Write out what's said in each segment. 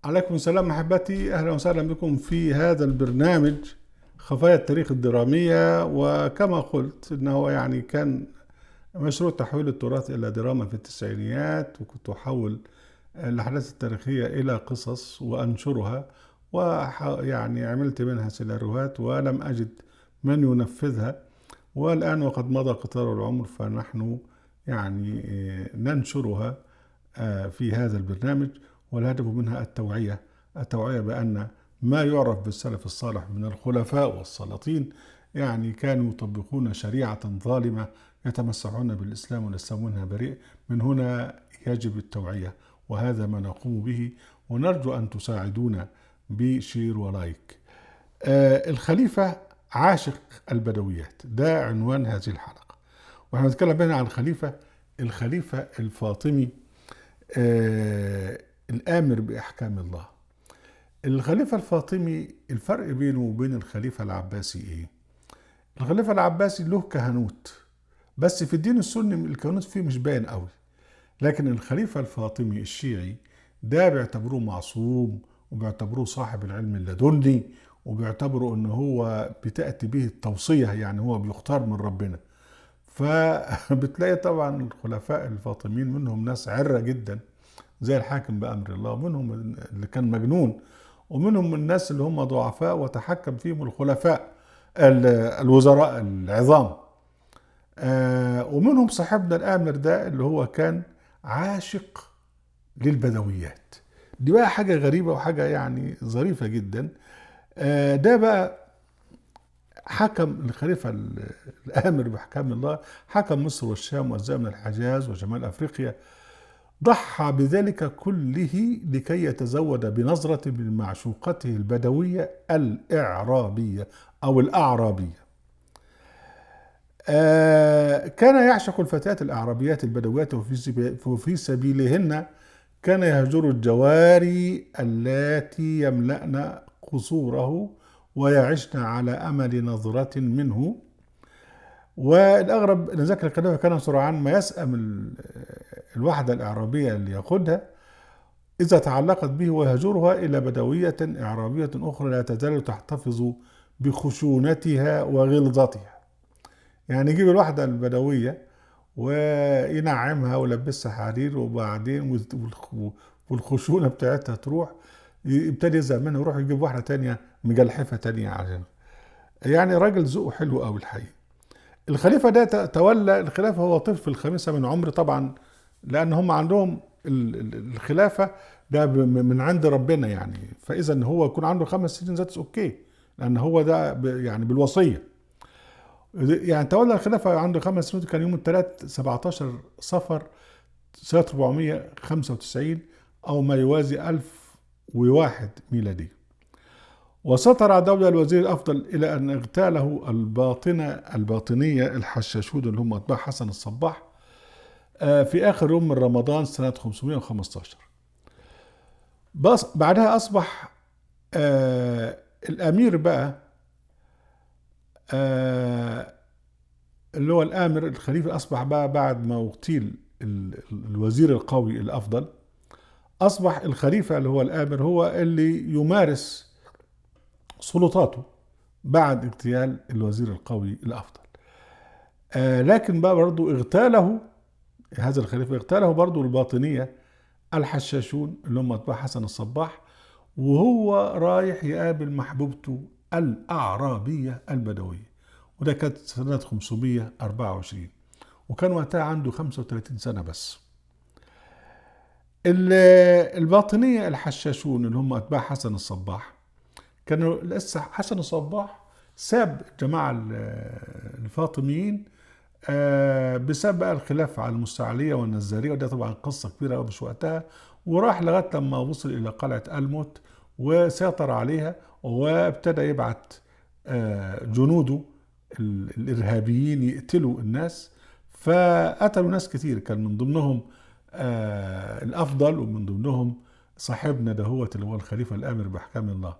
عليكم السلام أحبتي، أهلا وسهلا بكم في هذا البرنامج خفايا التاريخ الدرامية. وكما قلت إنه كان مشروع تحويل التراث إلى دراما في التسعينيات، وكنت أحول الأحداث التاريخية إلى قصص وأنشرها، عملت منها سيناريوهات ولم أجد من ينفذها. والآن وقد مضى قطار العمر فنحن ننشرها في هذا البرنامج. والهدف منها التوعية بأن ما يعرف بالسلف الصالح من الخلفاء والسلاطين كانوا يطبقون شريعة ظالمة يتمسحون بالإسلام والإسلام منها بريء. من هنا يجب التوعية، وهذا ما نقوم به، ونرجو أن تساعدونا بشير ولايك. الخليفة عاشق البدويات، ده عنوان هذه الحلقة، ونحن نتكلم هنا عن الخليفة الفاطمي، الآمر بأحكام الله. الخليفة الفاطمي الفرق بينه وبين الخليفة العباسي إيه؟ الخليفة العباسي له كهنوت، بس في الدين السني الكهنوت فيه مش باين قوي. لكن الخليفة الفاطمي الشيعي ده بيعتبروه معصوم، وبيعتبروه صاحب العلم اللدني، وبيعتبروا ان هو بتأتي به التوصية، هو بيختار من ربنا. فبتلاقي طبعا الخلفاء الفاطميين منهم ناس عرة جدا زي الحاكم بأمر الله، ومنهم اللي كان مجنون، ومنهم الناس اللي هم ضعفاء وتحكم فيهم الخلفاء الوزراء العظام. ومنهم صاحبنا الآمر ده اللي هو كان عاشق للبدويات. دي بقى حاجة غريبة وحاجة ظريفة جدا. ده بقى حكم الخليفة الآمر بأحكام الله، حكم مصر والشام وأجزاء من الحجاز وشمال أفريقيا. ضحى بذلك كله لكي يتزود بنظرة من معشوقته البدوية الإعرابية أو الأعرابية. كان يعشق الفتيات الأعرابيات البدويات، وفي سبيلهن كان يهجر الجواري اللاتي يملأن قصوره ويعشن على أمل نظرة منه. والأغرب أن ذكر الخليفة كان سرعان ما يسأم الوحدة الإعرابية اللي يقودها إذا تعلقت به، ويهجرها إلى بدوية إعرابية أخرى لا تزال تحتفظ بخشونتها وغلظتها. يجيب الوحدة البدوية وينعمها ويلبسها حرير، وبعدين والخشونة بتاعتها تروح، يبتدي يزهق منها ويروح يجيب واحدة تانية مجلحفة تانية عشان راجل ذوقه حلو قوي الحقيقة. الخليفة ده تولى الخلافة هو طفل في الخامسة من عمره طبعا، لأن هم عندهم الخلافة ده من عند ربنا، فإذا إن هو يكون عنده 5 سنين ذاتس أوكي، لأن هو ده بالوصية. تولى الخلافة عنده 5 سنين، كان يوم الثلاث 17 صفر سنة 495 أو ما يوازي 1001 ميلادي. وسطر دولة الوزير الأفضل إلى أن اغتاله الباطنية الحشاشون اللي هم أتباع حسن الصباح في آخر يوم من رمضان سنة 515. بس بعدها أصبح الأمير بقى اللي هو الآمر الخليفة، أصبح بقى بعد ما اغتيل الوزير القوي الأفضل، أصبح الخليفة اللي هو الآمر هو اللي يمارس سلطاته بعد اغتيال الوزير القوي الأفضل. لكن بقى برضو هذا الخليفة اغتاله برضو الباطنية الحشاشون اللي هم أتباع حسن الصباح، وهو رايح يقابل محبوبته الأعرابية البدوية، وده كانت سنة 524، وكان وقتها عنده 35 سنة بس. الباطنية الحشاشون اللي هم أتباع حسن الصباح كانوا لسه حسن الصباح ساب الجماعة الفاطميين بسبب بقى الخلاف على المستعلية والنزارية، وده طبعا قصة كبيرة مش وقتها، وراح لغاية لما وصل إلى قلعة الموت وسيطر عليها، وابتدى يبعت جنوده الإرهابيين يقتلوا الناس. فقتلوا ناس كتير، كان من ضمنهم الأفضل، ومن ضمنهم صاحبنا دهوت اللي هو الخليفة الآمر بأحكام الله.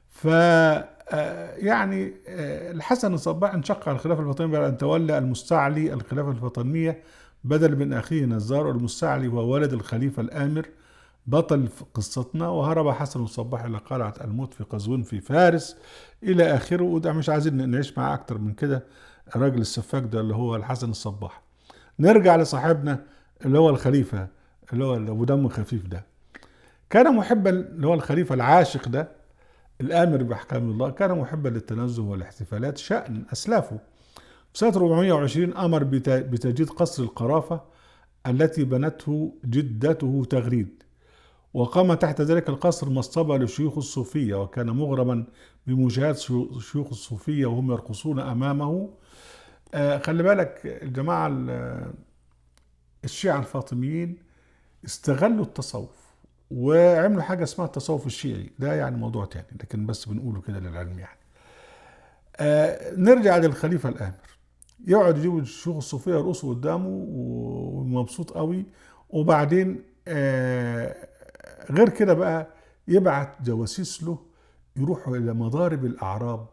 ف الحسن الصباح انشق على الخلافة الفاطمية بعد أن تولى المستعلي الخلافة الفاطمية بدل من أخيه نزار. المستعلي هو ولد الخليفة الآمر بطل في قصتنا، وهرب حسن الصباح إلى قلعة الموت في قزوين في فارس إلى آخره. وده مش عايزين نعيش معاه أكتر من كده، الراجل السفاك ده اللي هو الحسن الصباح. نرجع لصاحبنا اللي هو الخليفة، اللي هو أبو دم خفيف ده. كان محبا، اللي هو الخليفة العاشق ده الآمر بأحكام الله، كان محبا للتنزه والاحتفالات شأن أسلافه. سنة 420 أمر بتجديد قصر القرافة التي بنته جدته تغريد، وقام تحت ذلك القصر مصطبة للشيوخ الصوفية، وكان مغرما بمشاهدة شيوخ الصوفية وهم يرقصون أمامه. خلي بالك الجماعة الشيعة الفاطميين استغلوا التصوف وعملوا حاجة اسمها التصوف الشيعي، ده يعني موضوع تاني، لكن بس بنقوله كده للعلم يعني. نرجع للخليفة الآمر. يقعد يجيب الشيوخ الصوفية يرقصوا قدامه ومبسوط قوي. وبعدين غير كده بقى يبعت جواسيس له يروحوا إلى مضارب الأعراب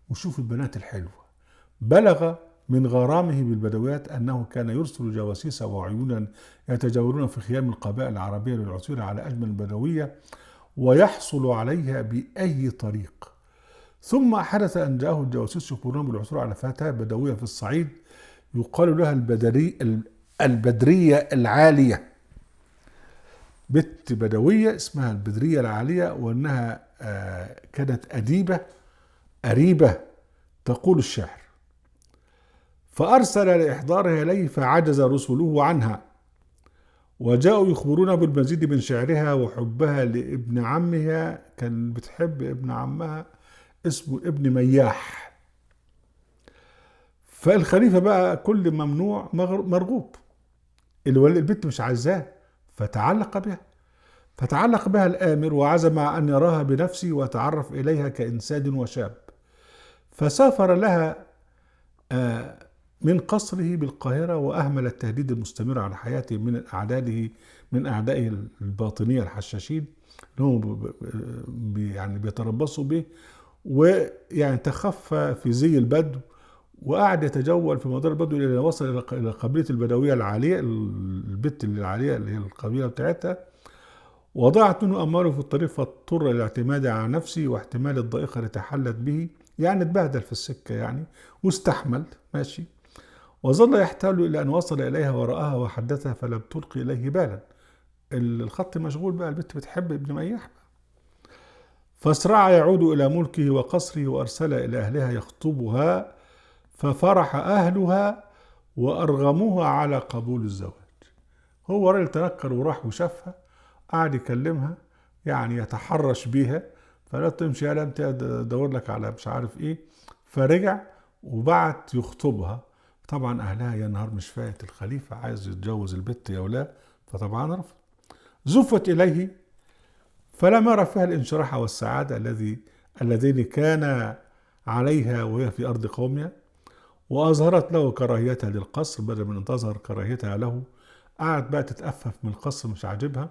ويشوفوا البنات الحلوة. بلغ من غرامه بالبدويات أنه كان يرسل جواسيس وعيونا يتجولون في خيام القبائل العربية للعثور على أجمل البدوية ويحصل عليها بأي طريق. ثم حدث أن جاءه الجواسيس يخبرون بالعثور على فتاة بدوية في الصعيد يقال لها البدرية العالية. بنت بدوية اسمها البدرية العالية، وأنها كانت أديبة أريبة تقول الشعر، فأرسل لإحضارها إليه فعجز رسله عنها، وجاءوا يخبرون بالمزيد من شعرها وحبها لابن عمها. كان بتحب ابن عمها اسمه ابن مياح. فالخليفة بقى كل ممنوع مرغوب، البنت مش عايزاه، فتعلق بها الآمر وعزم أن يراها بنفسه وتعرف إليها كإنسان وشاب. فسافر لها من قصره بالقاهرة، وأهمل التهديد المستمر على حياته من أعدائه الباطنية الحشاشين اللي هم يعني بيتربصوا به، ويعني تخفى في زي البدو وقعد يتجول في مدار البدو الى وصل الى قبيله البدويه العاليه، البت العاليه اللي هي القبيله بتاعتها. وضاعت منه امواله في الطريق، فاضطر للاعتماد على نفسه واحتمال الضائقه اللي تحلت به، يعني اتبهدل في السكه يعني واستحمل ماشي. وظل يحتال الى ان وصل اليها ورآها وحدثها فلم تلقي اليه بالا. الخط مشغول بقى، البت بتحب ابن مياح. فاسرع يعود الى ملكه وقصره وارسل الى اهلها يخطبها، ففرح أهلها وأرغموها على قبول الزواج. هو راجل تنكر وراح وشافها، قعد يكلمها يعني يتحرش بيها، فلا تمشي يا انت ادور لك على مش عارف ايه. فرجع وبعت يخطبها. طبعا اهلها يا نهار مش فايت، الخليفه عايز يتجوز البت يا ولا، فطبعا رفض. زفت اليه فلم يرى فيها الانشراح والسعاده اللذين كان عليها وهي في ارض قومها، وأظهرت له كراهيتها للقصر بدل من أن تظهر كراهيتها له. قعد بقى تتأفف من القصر، مش عاجبها،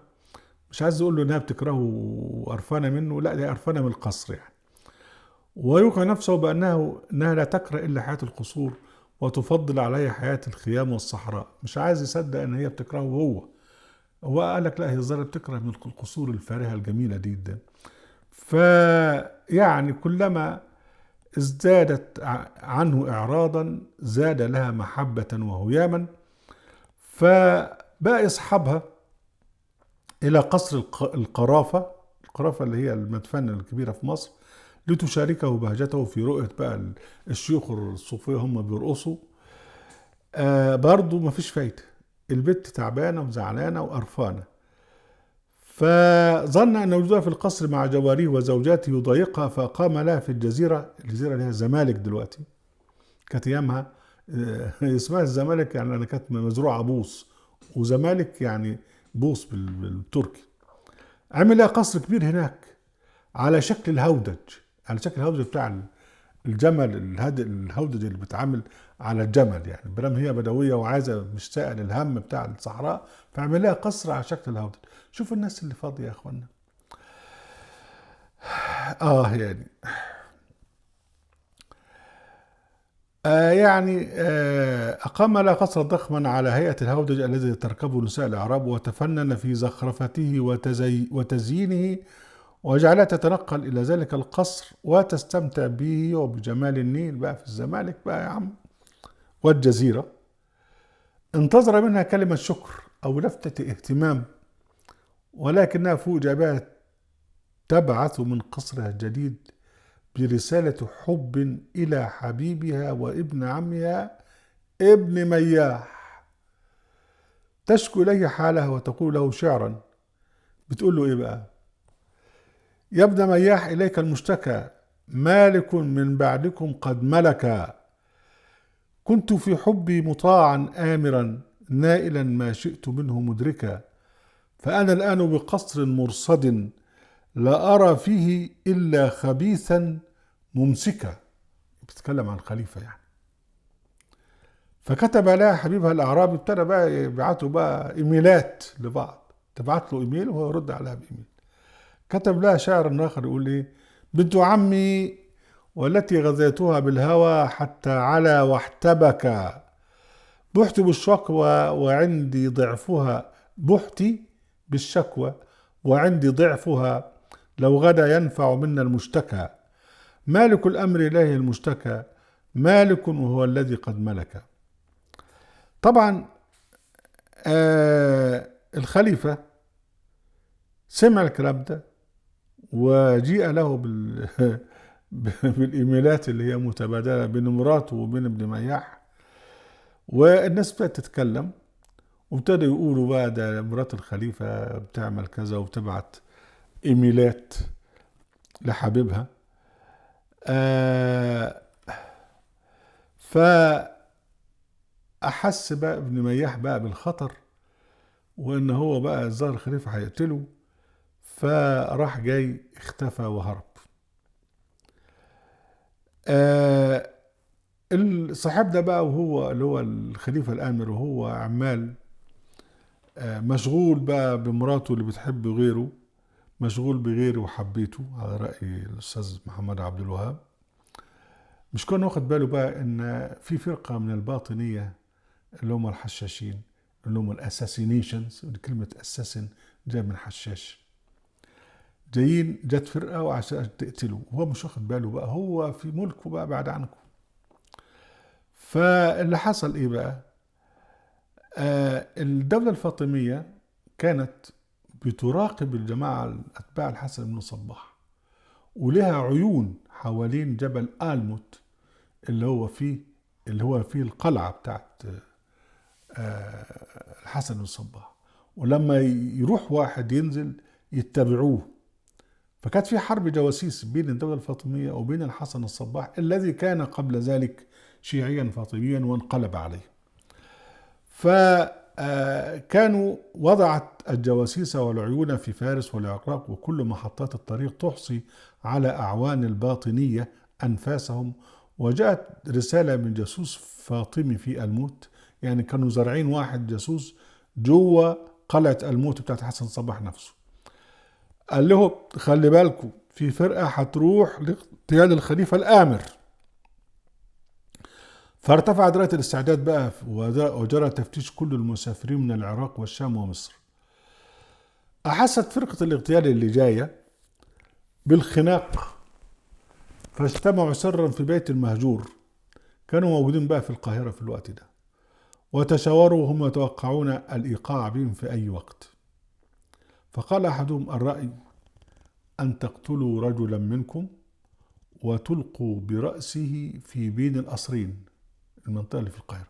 مش عايز يقول له إنها بتكرهه وقرفانة منه، لا دي قرفانة من القصر يعني. ويوقع نفسه إنها لا تكره إلا حياة القصور وتفضل عليها حياة الخيام والصحراء. مش عايز يصدق إن هي بتكرهه هو قال لك لا، هي الظاهرة بتكره من القصور الفارهة الجميلة دي جدا. فيعني كلما ازدادت عنه إعراضا زاد لها محبة وهياما. فبقى يصحبها إلى قصر القرافة اللي هي المدفنة الكبيرة في مصر، لتشاركه بهجته في رؤية بقى الشيوخ الصوفية هم بيرقصوا. برضو مفيش فايدة، البت تعبانة وزعلانة وقرفانة. فظن أن وجودها في القصر مع جواريه وزوجاته يضايقها، فقام لها في الجزيرة اللي هي الزمالك دلوقتي، كانت ايامها اسمها الزمالك يعني انا كانت مزروعه بوص، وزمالك يعني بوص بالتركي. عمل لها قصر كبير هناك على شكل الهودج، بتاع الجمل، الهودج اللي بيتعمل على الجمل يعني، برام هي بدويه وعايزه مشتاقه للهم بتاع الصحراء، فعمل لها قصر على شكل الهودج. شوف الناس اللي فاضيه يا اخوانا. يعني أقام لها قصرا ضخما على هيئة الهودج الذي تركبه نساء الأعراب، وتفنن في زخرفته وتزيينه، وجعلها تتنقل إلى ذلك القصر وتستمتع به وبجمال النيل بقى في الزمالك بقى يا عم والجزيرة. انتظر منها كلمة شكر أو لفتة اهتمام، ولكنها فوجئ بها تبعث من قصرها الجديد برسالة حب إلى حبيبها وابن عمها ابن مياح، تشكو إليه حالها وتقول له شعرا. بتقول له إيه بقى؟ يا ابن مياح إليك المشتكى، مالك من بعدكم قد ملك، كنت في حبي مطاعا آمرا، نائلا ما شئت منه مدركا، فأنا الآن بقصر مرصد، لا أرى فيه إلا خبيثا ممسكا. بتتكلم عن الخليفة يعني. فكتب لها حبيبها الأعرابي، ابتدى بقى يبعتوا بقى إيميلات لبعض، تبعت له إيميل وهو يرد عليها بإيميل. كتب لها شاعر آخر يقول إيه: بنت عمي والتي غزيتها بالهوى حتى علا واحتبك، بحت بالشكوى وعندي ضعفها، بحتي بالشكوى وعندي ضعفها، لو غدا ينفع منا المشتكى، مالك الأمر إليه المشتكى، مالك وهو الذي قد ملك. طبعا الخليفة سمع الكلام ده وجيء له بالإيميلات اللي هي متبادلة بين مراته وبين ابن مياح، والناس بدأت تتكلم وابتدوا يقولوا بقى ده مرات الخليفة بتعمل كذا وبتبعت إيميلات لحبيبها. فأحس بقى ابن مياح بقى بالخطر وإن هو بقى الظاهر الخليفة هيقتله، فراح جاي اختفى وهرب. الصاحب ده بقى وهو اللي هو الخليفة الآمر وهو عمال مشغول بقى بمراته اللي بتحب غيره، مشغول بغيره وحبيته على رأي الأستاذ محمد عبد الوهاب. مش كان واخد باله بقى إن في فرقة من الباطنية اللي هم الحشاشين، اللي هم الاساسينيشنز، كلمة اساسن جاي من حشاش، جايين جت فرقة وعشان تقتله، وهو مش واخد باله بقى، هو في ملكه بقى بعد عنكم. فاللي حصل ايه بقى؟ الدولة الفاطمية كانت بتراقب الجماعة أتباع الحسن بن صباح، ولها عيون حوالين جبل آلموت اللي هو فيه القلعة بتاعت الحسن بن صباح، ولما يروح واحد ينزل يتبعوه. فكانت في حرب جواسيس بين الدولة الفاطمية وبين الحسن الصباح الذي كان قبل ذلك شيعيا فاطميا وانقلب عليه. فكانوا وضعت الجواسيس والعيون في فارس والعراق وكل محطات الطريق تحصي على أعوان الباطنية أنفاسهم. وجاءت رسالة من جاسوس فاطمي في الموت، يعني كانوا زارعين واحد جاسوس جوه قلعة الموت بتاعت حسن صباح نفسه، قال له خلي بالكم في فرقة هتروح لاغتيال الخليفة الآمر. فارتفع درجة الاستعداد بقى وجرى تفتيش كل المسافرين من العراق والشام ومصر. أحست فرقة الاغتيال اللي جاية بالخناق، فاجتمعوا سرا في بيت المهجور، كانوا موجودين بقى في القاهرة في الوقت ده، وتشاوروا وهم يتوقعون الإيقاع بهم في أي وقت. فقال أحدهم: الرأي أن تقتلوا رجلا منكم وتلقوا برأسه في بين القصرين، المنطقة اللي في القاهرة،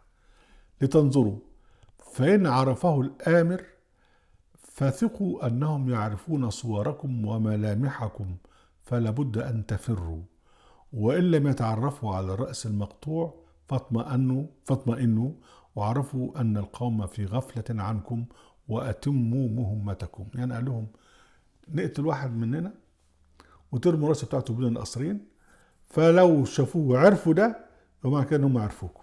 لتنظروا، فإن عرفه الآمر فثقوا أنهم يعرفون صوركم وملامحكم، فلا بد أن تفروا، وإن لم يتعرفوا على الرأس المقطوع فاطمئنوا وعرفوا أن القوم في غفلة عنكم وأتموا مهمتكم. يعني قال لهم نقتل واحد مننا وترموا الرأس بتاعته بين القصرين، فلو شافوه وعرفوا ده ومعنى كده انهم عرفوكم،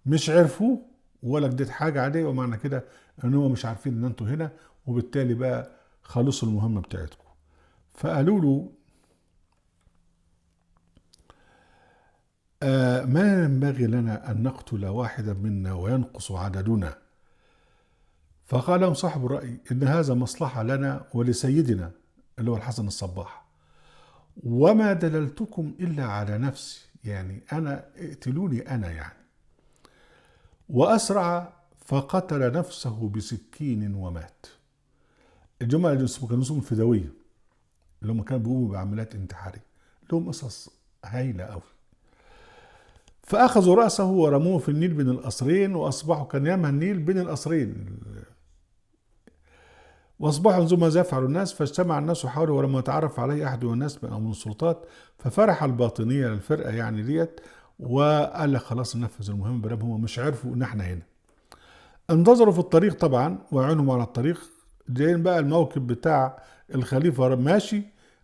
مش عرفوه ولا اديت حاجه عليه ومعنى كده ان هم مش عارفين ان انتوا هنا، وبالتالي بقى خلصوا المهمه بتاعتكم. فقالوا له ما ينبغي لنا أن نقتل واحدا منا وينقص عددنا. فقال لهم صاحب الرأي إن هذا مصلحة لنا ولسيدنا اللي هو الحسن الصباح، وما دللتكم إلا على نفسي، يعني أنا اقتلوني أنا يعني. وأسرع فقتل نفسه بسكين ومات. الجماعة اللي كانوا اسمهم الفدوية، اللي هم كانوا بيقوموا بعمليات انتحارية، لهم قصص هايلة أوي. فأخذوا رأسه ورموه في النيل بين القصرين، وأصبحوا كان ياما النيل بين القصرين، واصبحوا ذو ماذا يفعل الناس. فاجتمع الناس حوله ولما يتعرف عليه احد الناس من السلطات، ففرح الباطنيه للفرقه يعني ديت، وقال لك خلاص ننفذ المهمه بدل هم مش عرفوا ان احنا هنا. انتظروا في الطريق طبعا وعينهم على الطريق، جايين بقى الموكب بتاع الخليفه ماشي،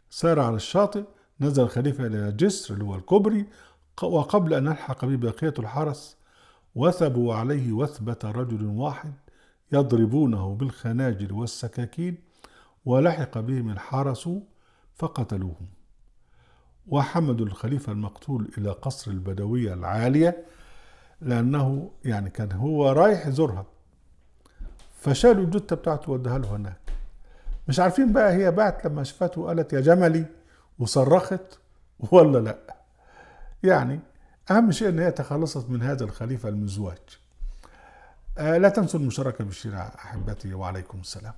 سار على الشاطئ، نزل الخليفه الى الجسر اللي هو الكوبري، وقبل ان يلحق به بقيه الحرس وثبوا عليه وثبه رجل واحد يضربونه بالخناجر والسكاكين، ولحق بهم الحرس فقتلوهم، وحمدوا الخليفة المقتول إلى قصر البدوية العالية، لأنه يعني كان هو رايح يزورها، فشالوا الجثة بتاعته ودها له هناك. مش عارفين بقى هي بعت لما شفته وقالت يا جملي وصرخت ولا لا. يعني أهم شيء أن هي تخلصت من هذا الخليفة المزواج. لا تنسوا المشاركة بالشير أحبتي، وعليكم السلام.